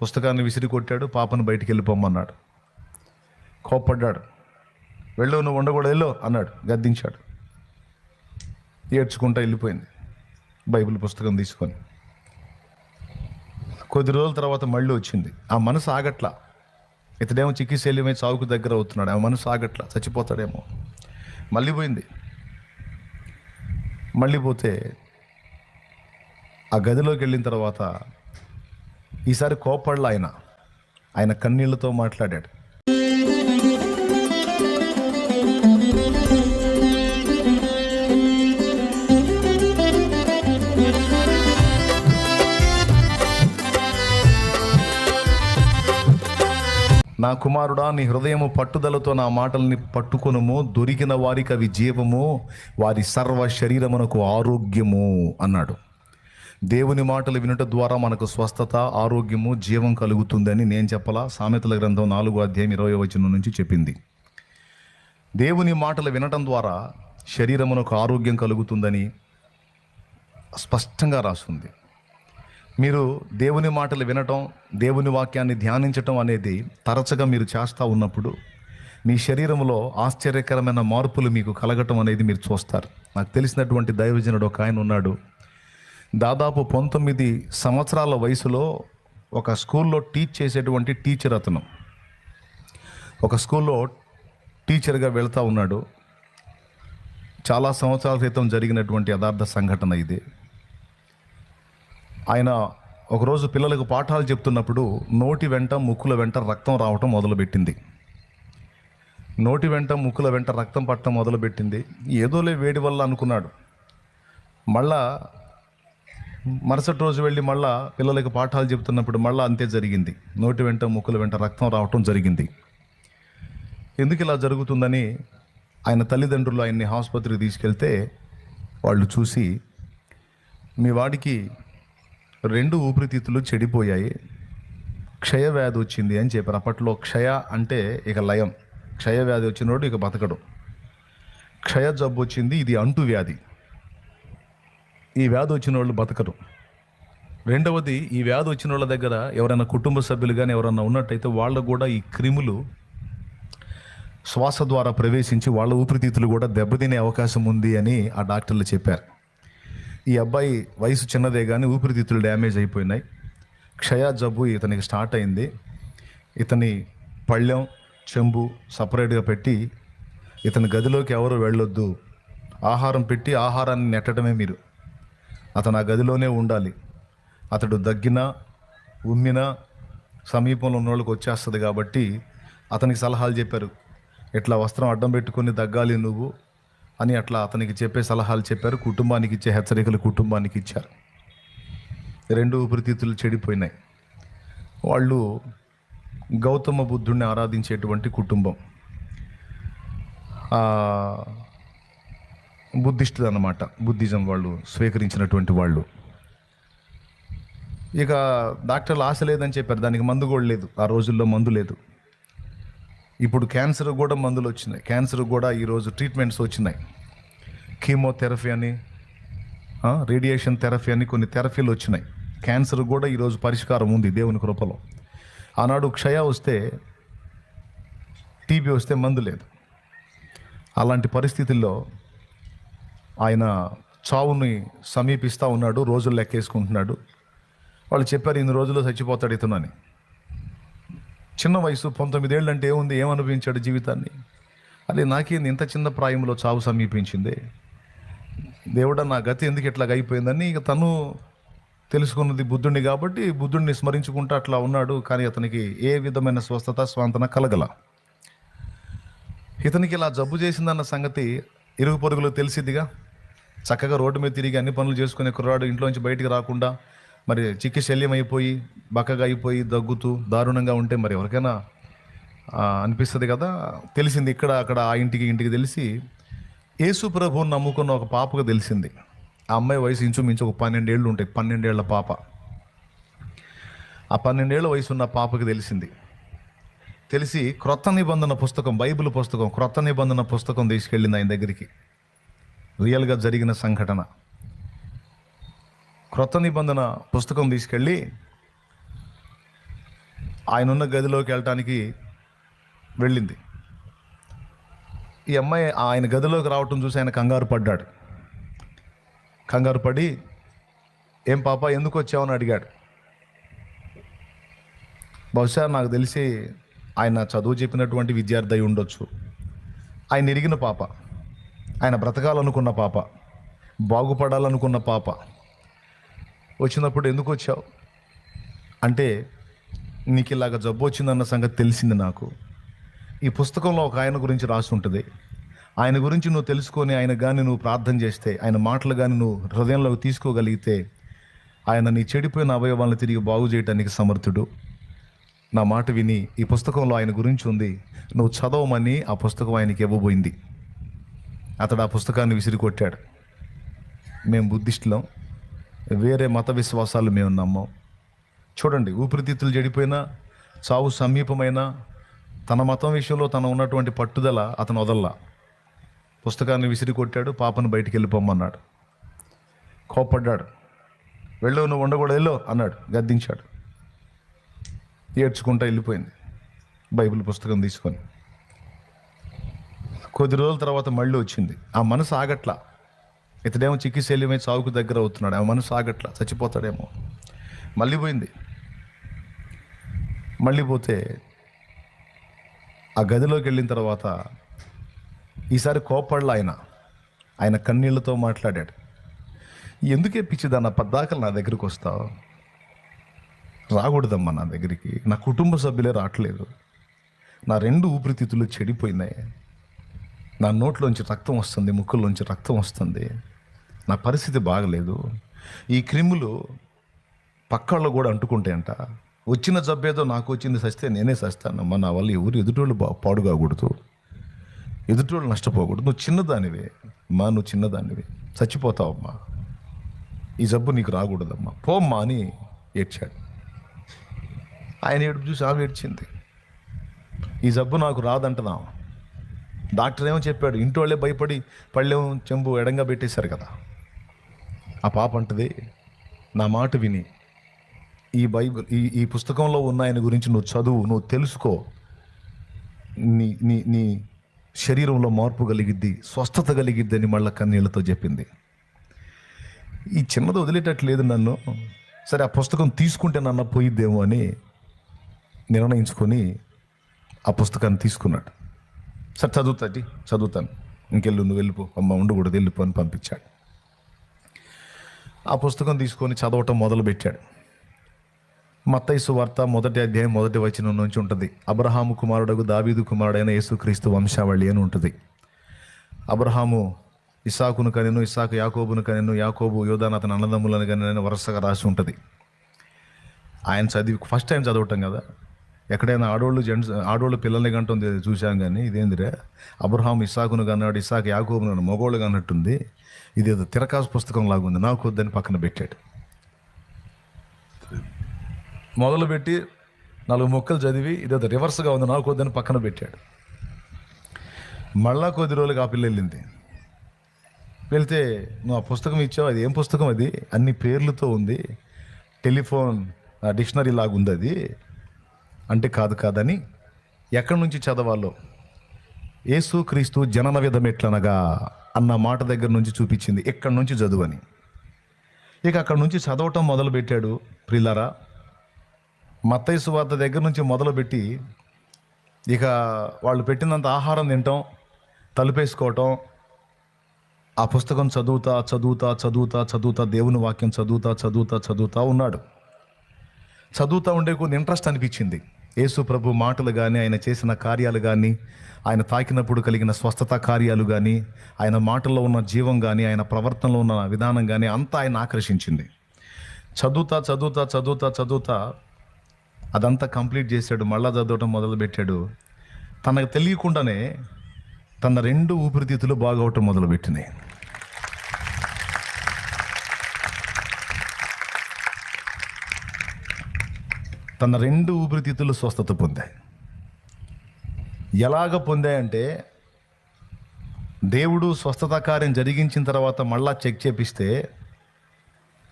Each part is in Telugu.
పుస్తకాన్ని విసిరి కొట్టాడు, పాపను బయటికి వెళ్ళిపోమన్నాడు. కోప్పడ్డాడు. వెళ్ళు, నువ్వు ఉండకూడదు, వెళ్ళు అన్నాడు, గద్దించాడు. ఏడ్చుకుంటా వెళ్ళిపోయింది బైబిల్ పుస్తకం తీసుకొని. కొద్ది రోజుల తర్వాత మళ్ళీ వచ్చింది. ఆ మనసు ఆగట్లా. ఇతడేమో చికిత్స చావుకు దగ్గర అవుతున్నాడు. ఆ మనసు ఆగట్లా, చచ్చిపోతాడేమో. మళ్ళీ పోయింది. మళ్ళీ పోతే ఆ గదిలోకి వెళ్ళిన తర్వాత ఈసారి కోపడలా. ఆయన కన్నీళ్లతో మాట్లాడాడు. నా కుమారుడా, నీ హృదయము పట్టుదలతో నా మాటల్ని పట్టుకొనుము. దొరికిన వారికి అవి జీవము, వారి సర్వ శరీరమునకు ఆరోగ్యము అన్నాడు. దేవుని మాటలు వినటం ద్వారా మనకు స్వస్థత, ఆరోగ్యము, జీవం కలుగుతుందని నేను చెప్పలా. సామెతల గ్రంథం 4:20 నుంచి చెప్పింది. దేవుని మాటలు వినటం ద్వారా శరీరమునకు ఆరోగ్యం కలుగుతుందని స్పష్టంగా రాస్తుంది. మీరు దేవుని మాటలు వినటం, దేవుని వాక్యాన్ని ధ్యానించటం అనేది తరచుగా మీరు చేస్తూ ఉన్నప్పుడు మీ శరీరంలో ఆశ్చర్యకరమైన మార్పులు మీకు కలగటం అనేది మీరు చూస్తారు. నాకు తెలిసినటువంటి దైవజనుడు ఒక ఆయన ఉన్నాడు. దాదాపు 19 సంవత్సరాల వయసులో ఒక స్కూల్లో టీచ్ చేసేటువంటి టీచర్. అతను ఒక స్కూల్లో టీచర్గా వెళ్తూ ఉన్నాడు. చాలా సంవత్సరాల క్రితం జరిగినటువంటి యథార్థ సంఘటన ఇది. ఆయన ఒకరోజు పిల్లలకు పాఠాలు చెప్తున్నప్పుడు నోటి వెంట ముక్కుల వెంట రక్తం రావటం మొదలుపెట్టింది. నోటి వెంట ముక్కుల వెంట రక్తం పట్టడం మొదలుపెట్టింది. ఏదోలే వేడి వల్ల అనుకున్నాడు. మళ్ళా మరుసటి రోజు వెళ్ళి మళ్ళా పిల్లలకు పాఠాలు చెప్తున్నప్పుడు మళ్ళీ అంతే జరిగింది. నోటి వెంట ముక్కుల వెంట రక్తం రావటం జరిగింది. ఎందుకు ఇలా జరుగుతుందని ఆయన తల్లిదండ్రులు ఆయన్ని ఆసుపత్రికి తీసుకెళ్తే వాళ్ళు చూసి, మీ వాడికి 2 ఊపిరితిత్తులు చెడిపోయాయి, క్షయవ్యాధి వచ్చింది అని చెప్పారు. అప్పట్లో క్షయ అంటే ఇక లయం. క్షయవ్యాధి వచ్చినోడు ఇక బతకడు. క్షయ జబ్బు వచ్చింది, ఇది అంటు వ్యాధి. ఈ వ్యాధి వచ్చిన వాళ్ళు బతకరు. రెండవది, ఈ వ్యాధి వచ్చిన వాళ్ళ దగ్గర ఎవరైనా కుటుంబ సభ్యులు కానీ ఎవరైనా ఉన్నట్టయితే వాళ్ళకు కూడా ఈ క్రిములు శ్వాస ద్వారా ప్రవేశించి వాళ్ళ ఊపిరితిత్తులు కూడా దెబ్బతినే అవకాశం ఉంది అని ఆ డాక్టర్లు చెప్పారు. ఈ అబ్బాయి వయసు చిన్నదే కానీ ఊపిరితిత్తులు డ్యామేజ్ అయిపోయినాయి. క్షయ జబ్బు ఇతనికి స్టార్ట్ అయింది. ఇతని పళ్ళెం, చెంబు సపరేట్గా పెట్టి ఇతని గదిలోకి ఎవరు వెళ్ళొద్దు, ఆహారం పెట్టి ఆహారాన్ని నెట్టడమే మీరు, అతను ఆ గదిలోనే ఉండాలి. అతడు దగ్గినా ఉమ్మినా సమీపంలో ఉన్న వాళ్ళకి వచ్చేస్తుంది కాబట్టి అతనికి సలహాలు చెప్పారు. ఇట్లా వస్త్రం అడ్డం పెట్టుకొని దగ్గాలి నువ్వు అని అట్లా అతనికి చెప్పే సలహాలు చెప్పారు. కుటుంబానికి ఇచ్చే హెచ్చరికలు కుటుంబానికి ఇచ్చారు. 2 ఊపిరితిత్తులు చెడిపోయినాయి. వాళ్ళు గౌతమ బుద్ధుడిని ఆరాధించేటువంటి కుటుంబం, బుద్ధిస్టులు అన్నమాట. బుద్ధిజం వాళ్ళు స్వీకరించినటువంటి వాళ్ళు. ఇక డాక్టర్లు ఆశ లేదని చెప్పారు. దానికి మందు కూడా లేదు. ఆ రోజుల్లో మందు లేదు. ఇప్పుడు క్యాన్సర్ కూడా మందులు వచ్చినాయి. క్యాన్సర్ కూడా ఈరోజు ట్రీట్మెంట్స్ వచ్చినాయి. కీమోథెరపీ అని, రేడియేషన్ థెరపీ అని కొన్ని థెరపీలు వచ్చినాయి. క్యాన్సర్ కూడా ఈరోజు పరిష్కారం ఉంది దేవుని కృపలో. ఆనాడు క్షయ వస్తే, టీబీ వస్తే మందు లేదు. అలాంటి పరిస్థితుల్లో ఆయన చావుని సమీపిస్తూ ఉన్నాడు. రోజులు లెక్కేసుకుంటున్నాడు. వాళ్ళు చెప్పారు, ఇన్ని రోజుల్లో చచ్చిపోతాడు ఇతను అని. చిన్న వయసు 19 ఏళ్ళు అంటే ఏముంది, ఏమనుభవించాడు జీవితాన్ని. అదే నాకేంది ఇంత చిన్న ప్రాయంలో చావు సమీపించింది, దేవుడా నా గతి ఎందుకు ఇట్లాగ అయిపోయిందని ఇక తను తెలుసుకున్నది బుద్ధుడిని కాబట్టి బుద్ధుడిని స్మరించుకుంటూ అట్లా ఉన్నాడు. కానీ అతనికి ఏ విధమైన స్వస్థత స్వాంతన కలగల. ఇతనికి ఇలా జబ్బు చేసిందన్న సంగతి ఇరుగు పొరుగులో తెలిసిద్దిగా. చక్కగా రోడ్డు మీద తిరిగి అన్ని పనులు చేసుకునే కుర్రాడు ఇంట్లోంచి బయటికి రాకుండా మరి చిక్కి శల్యం అయిపోయి బక్కగా అయిపోయి దగ్గుతూ దారుణంగా ఉంటే మరి ఎవరికైనా అనిపిస్తుంది కదా. తెలిసింది ఇక్కడ అక్కడ ఆ ఇంటికి తెలిసి యేసు ప్రభువుని నమ్ముకున్న ఒక పాపకు తెలిసింది. ఆ అమ్మాయి వయసు ఇంచుమించు ఒక 12 ఏళ్ళు ఉంటాయి. 12 ఏళ్ల పాప. ఆ 12 ఏళ్ల వయసు ఉన్న పాపకు తెలిసి క్రొత్త నిబంధన పుస్తకం, బైబిల్ పుస్తకం, క్రొత్త నిబంధన పుస్తకం తీసుకెళ్ళింది ఆయన దగ్గరికి. రియల్గా జరిగిన సంఘటన. క్రొత్త నిబంధన పుస్తకం తీసుకెళ్ళి ఆయన ఉన్న గదిలోకి వెళ్ళటానికి వెళ్ళింది. ఈ అమ్మాయి ఆయన గదిలోకి రావటం చూసి ఆయన కంగారు పడ్డాడు. కంగారు పడి, ఏం పాప ఎందుకు వచ్చావని అడిగాడు. బహుశా నాకు తెలిసి ఆయన చదువు చెప్పినటువంటి విద్యార్థి అయి ఉండొచ్చు. ఆయన ఎరిగిన పాప, ఆయన బ్రతకాలనుకున్న పాప, బాగుపడాలనుకున్న పాప. వచ్చినప్పుడు ఎందుకు వచ్చావు అంటే, నీకు ఇలాగ జబ్బు వచ్చిందన్న సంగతి తెలిసింది నాకు. ఈ పుస్తకంలో ఒక ఆయన గురించి రాసి ఉంటుంది. ఆయన గురించి నువ్వు తెలుసుకొని ఆయన కానీ నువ్వు ప్రార్థన చేస్తే, ఆయన మాటలు కానీ నువ్వు హృదయంలోకి తీసుకోగలిగితే, ఆయన నీ చెడిపోయిన అవయవాలను తిరిగి బాగు చేయడానికి సమర్థుడు. నా మాట విని, ఈ పుస్తకంలో ఆయన గురించి ఉంది, నువ్వు చదవమని ఆ పుస్తకం ఆయనకి ఇవ్వబోయింది. అతడు ఆ పుస్తకాన్ని విసిరి కొట్టాడు. మేము బుద్ధిస్టులం, వేరే మత విశ్వాసాలు మేము నమ్మం. చూడండి, ఊపిరితిత్తులు చెడిపోయినా, చావు సమీపమైనా, తన మతం విషయంలో తన ఉన్నటువంటి పట్టుదల అతను వదల్లా. పుస్తకాన్ని విసిరి కొట్టాడు. పాపను బయటికి వెళ్ళిపోమన్నాడు. కోప్పడ్డాడు. వెళ్ళు, నువ్వు ఉండకూడదు, వెళ్ళు అన్నాడు, గద్దించాడు. ఏడ్చుకుంటా వెళ్ళిపోయింది బైబిల్ పుస్తకం తీసుకొని. కొద్ది రోజుల తర్వాత మళ్ళీ వచ్చింది. ఆ మనసు ఆగట్లా. ఇతడేమో చికిత్సల్యమై చావుకు దగ్గర అవుతున్నాడు. ఆ మనసు ఆగట్లా, చచ్చిపోతాడేమో. మళ్ళీ పోయింది. మళ్ళీ పోతే ఆ గదిలోకి వెళ్ళిన తర్వాత ఈసారి కోప్పడలా. ఆయన కన్నీళ్లతో మాట్లాడాడు. ఎందుకే పిచ్చిదన్న పద్దాకలు నా దగ్గరికి వస్తావు? రాకూడదమ్మా నా దగ్గరికి. నా కుటుంబ సభ్యులే రావట్లేదు. నా 2 ఊపిరితిత్తులు చెడిపోయినాయి. నా నోట్లోంచి రక్తం వస్తుంది, ముక్కుల్లోంచి రక్తం వస్తుంది. నా పరిస్థితి బాగలేదు. ఈ క్రిములు పక్కళ్ళు కూడా అంటుకుంటాయంట. వచ్చిన జబ్బేదో నాకు వచ్చింది, సస్తే నేనే సస్తానమ్మా. నా వల్ల ఎవరు ఎదుటోళ్ళు పాడు కాకూడదు, ఎదుటోళ్ళు నష్టపోకూడదు. నువ్వు చిన్నదానివే మా, నువ్వు చిన్నదానివే, చచ్చిపోతావమ్మా. ఈ జబ్బు నీకు రాకూడదమ్మా, పోమ్మా అని ఏడ్చాడు. ఆయన ఏడుపు చూసి ఆమె ఏడ్చింది. ఈ జబ్బు నాకు రాదంటున్నా. డాక్టర్ ఏమో చెప్పాడు. ఇంటోళ్ళే భయపడి పళ్ళెం చెంబు ఎడంగా పెట్టేశారు కదా. ఆ పాప అంటది, నా మాట విని ఈ బైబిల్ ఈ పుస్తకంలో ఉన్న ఆయన గురించి నువ్వు చదువు, నువ్వు తెలుసుకో. నీ నీ నీ శరీరంలో మార్పు కలిగిద్ది, స్వస్థత కలిగిద్ది అని మళ్ళీ కన్నీళ్లతో చెప్పింది. ఈ చిన్నది వదిలేటట్లేదు నన్ను. సరే, ఆ పుస్తకం తీసుకుంటే నన్ను పోయిద్దేమో అని నిర్ణయించుకొని ఆ పుస్తకాన్ని తీసుకున్నాడు. సరే చదువుతాను, ఇంకెళ్ళు, నువ్వు వెళ్ళిపో, అమ్మ ఉండకూడదు, వెళ్ళిపో అని పంపించాడు. ఆ పుస్తకం తీసుకొని చదవటం మొదలుపెట్టాడు. మత్తయి సువార్త 1వ అధ్యాయం 1వ వచనం నుంచి ఉంటుంది. అబ్రహాము కుమారుడగు దావీదు కుమారుడైన యేసుక్రీస్తు వంశావళి అని ఉంటుంది. అబ్రహాము ఇస్సాకును కనెను, ఇస్సాకు యాకోబును కనెను, యాకోబు యోదాను అతని అన్నదమ్ములను కనెను వరుసగా రాసి ఉంటుంది. ఆయన ఫస్ట్ టైం చదవటం కదా. ఎక్కడైనా ఆడోళ్ళు పిల్లల్ని గంటుంది చూశాం, కానీ ఇదేందిరే, అబ్రహాము ఇస్సాకును కన్నాడు, ఇస్సాకు యాకోబును మగోళ్ళు కన్నట్టుంది, ఇదేదో తిరకాసు పుస్తకం లాగుంది, నాకు వద్దని పక్కన పెట్టాడు. మొదలుపెట్టి 4 ముక్కలు చదివి ఇదేదో రివర్స్గా ఉంది, నాకు వద్దని పక్కన పెట్టాడు. మళ్ళా కొద్ది రోజులుగా ఆ పిల్ల వెళ్ళింది. వెళ్తే, నువ్వు ఆ పుస్తకం ఇచ్చావు, అది ఏం పుస్తకం, అది అన్ని పేర్లతో ఉంది, టెలిఫోన్ డిక్షనరీ లాగుంది అది అంటే, కాదని ఎక్కడి నుంచి చదవాలో, యేసుక్రీస్తు జనన విధం ఎట్లనగా అన్న మాట దగ్గర నుంచి చూపించింది, ఎక్కడి నుంచి చదువని. ఇక అక్కడి నుంచి చదవటం మొదలుపెట్టాడు. ప్రియులారా, మత్తయి సువార్త దగ్గర నుంచి మొదలుపెట్టి ఇక వాళ్ళు పెట్టినంత ఆహారం తినటం, తలుపేసుకోవటం, ఆ పుస్తకం చదువుతా దేవుని వాక్యం చదువుతా ఉన్నాడు. చదువుతూ ఉండే కొన్ని ఇంట్రెస్ట్ అనిపించింది. యేసు ప్రభు మాటలు కానీ, ఆయన చేసిన కార్యాలు కానీ, ఆయన తాకినప్పుడు కలిగిన స్వస్థత కార్యాలు కానీ, ఆయన మాటల్లో ఉన్న జీవం కానీ, ఆయన ప్రవర్తనలో ఉన్న విధానం కానీ అంతా ఆయన ఆకర్షించింది. చదువుతా అదంతా కంప్లీట్ చేశాడు. మళ్ళా చదవటం మొదలుపెట్టాడు. తనకు తెలియకుండానే తన 2 ఊపిరితిత్తులు బాగవటం మొదలుపెట్టినాయి. తన 2 ఊపిరితిత్తులు స్వస్థత పొందాయి. ఎలాగ పొందాయంటే, దేవుడు స్వస్థత కార్యం జరిగించిన తర్వాత మళ్ళా చెక్ చేపిస్తే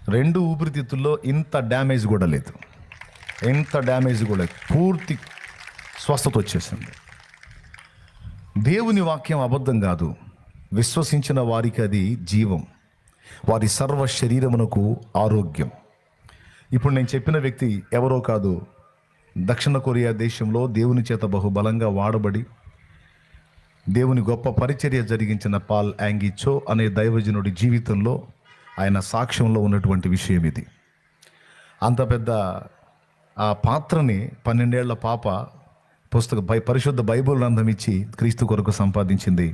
2 ఊపిరితిత్తుల్లో ఇంత డ్యామేజ్ కూడా లేదు. ఎంత డ్యామేజ్ కూడా పూర్తి స్వస్థత వచ్చేసింది. దేవుని వాక్యం అబద్ధం కాదు. విశ్వసించిన వారికి అది జీవం, వారి సర్వ శరీరమునకు ఆరోగ్యం. ఇప్పుడు నేను చెప్పిన వ్యక్తి ఎవరో కాదు, దక్షిణ కొరియా దేశంలో దేవుని చేత బహుబలంగా వాడబడి దేవుని గొప్ప పరిచర్య జరిగించిన పాల్ యాంగి చో అనే దైవజనుడి జీవితంలో ఆయన సాక్ష్యంలో ఉన్నటువంటి విషయం ఇది. అంత పెద్ద ఆ పాత్రని 12 ఏళ్ల పాప పరిశుద్ధ బైబిల్ గ్రంథం ఇచ్చి క్రీస్తు కొరకు సంపాదించింది.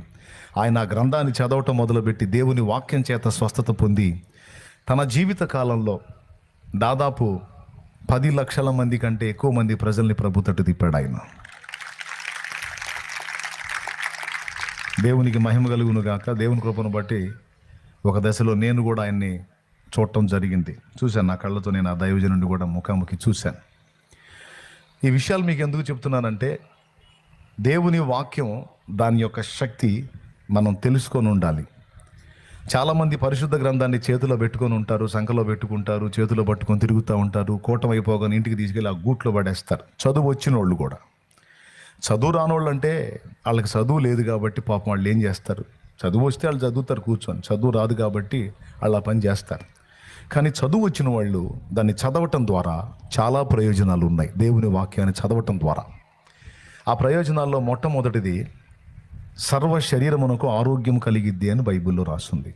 ఆయన ఆ గ్రంథాన్ని చదవటం మొదలుపెట్టి దేవుని వాక్యం చేత స్వస్థత పొంది తన జీవిత కాలంలో దాదాపు 10 లక్షల మంది కంటే ఎక్కువ మంది ప్రజల్ని ప్రభు తట్టు తిప్పాడు ఆయన. దేవునికి మహిమ కలుగును గాక. దేవుని కృపను బట్టి ఒక దశలో నేను కూడా ఆయన్ని చూడటం జరిగింది. చూశాను, నా కళ్ళతో నేను ఆ దైవజనుడిని కూడా ముఖాముఖి చూశాను. ఈ విషయాలు మీకు ఎందుకు చెప్తున్నానంటే, దేవుని వాక్యం దాని యొక్క శక్తి మనం తెలుసుకొని ఉండాలి. చాలామంది పరిశుద్ధ గ్రంథాన్ని చేతిలో పెట్టుకొని ఉంటారు, సంఖలో పెట్టుకుంటారు, చేతిలో పట్టుకొని తిరుగుతూ ఉంటారు. కూటం అయిపోగానే ఇంటికి తీసుకెళ్ళి ఆ గూట్లో పడేస్తారు. చదువు వచ్చిన వాళ్ళు కూడా. చదువు రానోళ్ళు అంటే వాళ్ళకి చదువు లేదు కాబట్టి పాపం వాళ్ళు ఏం చేస్తారు, చదువు వస్తే వాళ్ళు చదువుతారు కూర్చొని, చదువు రాదు కాబట్టి వాళ్ళు ఆ పని చేస్తారు. కానీ చదువు వచ్చిన వాళ్ళు దాన్ని చదవటం ద్వారా చాలా ప్రయోజనాలు ఉన్నాయి. దేవుని వాక్యాన్ని చదవటం ద్వారా ఆ ప్రయోజనాల్లో మొట్టమొదటిది సర్వ శరీరమునకు ఆరోగ్యం కలిగిద్ది అని బైబిల్లో రాస్తుంది.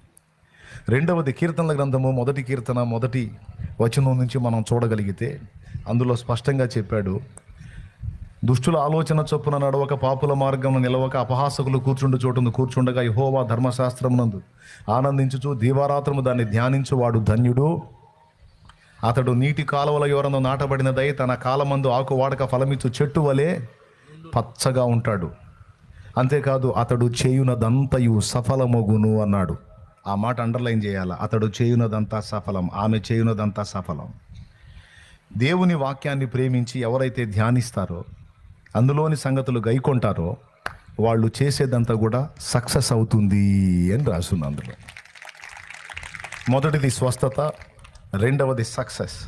రెండవది కీర్తనల గ్రంథము 1వ కీర్తన 1వ వచనం నుంచి మనం చూడగలిగితే అందులో స్పష్టంగా చెప్పాడు, దుష్టుల ఆలోచన చొప్పున నడవక, పాపుల మార్గం నిలవక, అపహాసకులు కూర్చుండు చోటును కూర్చుండగా యెహోవా ధర్మశాస్త్రమునందు ఆనందించుచు దీవారాత్రము దాన్ని ధ్యానించువాడు ధన్యుడు. అతడు నీటి కాలువల యోరను నాటబడినదై తన కాలమందు ఆకు వాడక ఫలమిచ్చు చెట్టు వలె పచ్చగా ఉంటాడు. అంతేకాదు అతడు చేయునదంతయు సఫలమగును అన్నాడు. ఆ మాట అండర్లైన్ చేయాల. అతడు చేయునదంతా సఫలం, ఆమె చేయునదంతా సఫలం. దేవుని వాక్యాన్ని ప్రేమించి ఎవరైతే ధ్యానిస్తారో, అందులోని సంగతులు గైకొంటారో, వాళ్ళు చేసేదంతా కూడా సక్సెస్ అవుతుంది అని రాస్తుంది అందులో. మొదటిది స్వస్థత, రెండవది సక్సెస్.